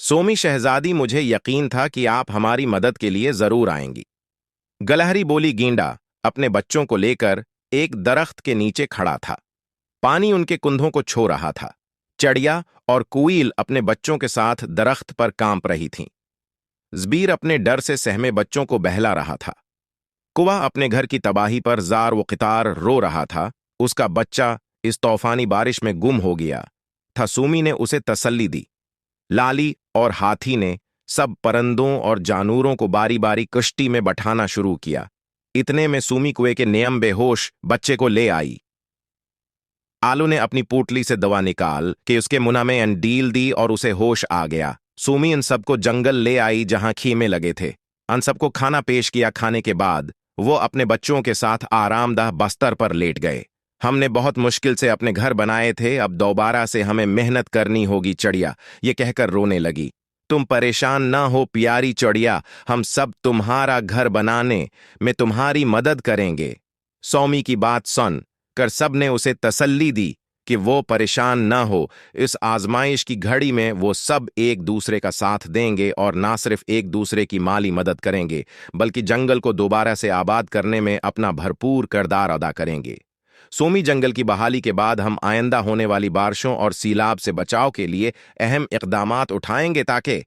सोमी शहजादी, मुझे यकीन था कि आप हमारी मदद के लिए जरूर आएंगी। गलहरी बोली। गींडा अपने बच्चों को लेकर एक दरख्त के नीचे खड़ा था। पानी उनके कुंधों को छू रहा था। चिड़िया और कुईल अपने बच्चों के साथ दरख्त पर कांप रही थीं। ज़बीर अपने डर से सहमे बच्चों को बहला रहा था। कुआ अपने घर की तबाही पर जार व क़ितार रो रहा था। उसका बच्चा इस तूफानी बारिश में गुम हो गया था। सूमी ने उसे तसल्ली दी। लाली और हाथी ने सब परंदों और जानूरों को बारी बारी कश्ती में बैठाना शुरू किया। इतने में सूमी कुएं के नियम बेहोश बच्चे को ले आई। आलू ने अपनी पोटली से दवा निकाल के उसके मुंह में अंडील दी और उसे होश आ गया। सूमी इन सबको जंगल ले आई जहां खीमे लगे थे। अन सबको खाना पेश किया। खाने के बाद वो अपने बच्चों के साथ आरामदाह बस्तर पर लेट गए। हमने बहुत मुश्किल से अपने घर बनाए थे, अब दोबारा से हमें मेहनत करनी होगी। चिड़िया ये कहकर रोने लगी। तुम परेशान ना हो प्यारी चिड़िया, हम सब तुम्हारा घर बनाने में तुम्हारी मदद करेंगे। सौमी की बात सुन कर सब ने उसे तसल्ली दी कि वो परेशान ना हो। इस आजमाइश की घड़ी में वो सब एक दूसरे का साथ देंगे और ना सिर्फ एक दूसरे की माली मदद करेंगे, बल्कि जंगल को दोबारा से आबाद करने में अपना भरपूर किरदार अदा करेंगे। सोमी जंगल की बहाली के बाद हम आइंदा होने वाली बारिशों और सीलाब से बचाव के लिए अहम इक़दामात उठाएंगे ताकि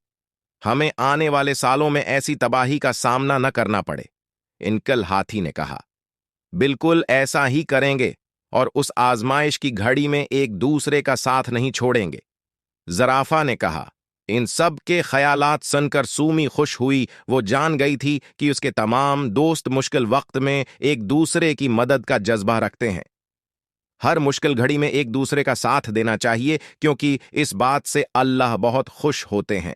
हमें आने वाले सालों में ऐसी तबाही का सामना न करना पड़े। इनकल हाथी ने कहा। बिल्कुल ऐसा ही करेंगे और उस आजमाइश की घड़ी में एक दूसरे का साथ नहीं छोड़ेंगे। जराफा ने कहा। इन सब के ख्यालात सुनकर सूमी खुश हुई। वो जान गई थी कि उसके तमाम दोस्त मुश्किल वक्त में एक दूसरे की मदद का जज्बा रखते हैं। हर मुश्किल घड़ी में एक दूसरे का साथ देना चाहिए, क्योंकि इस बात से अल्लाह बहुत खुश होते हैं।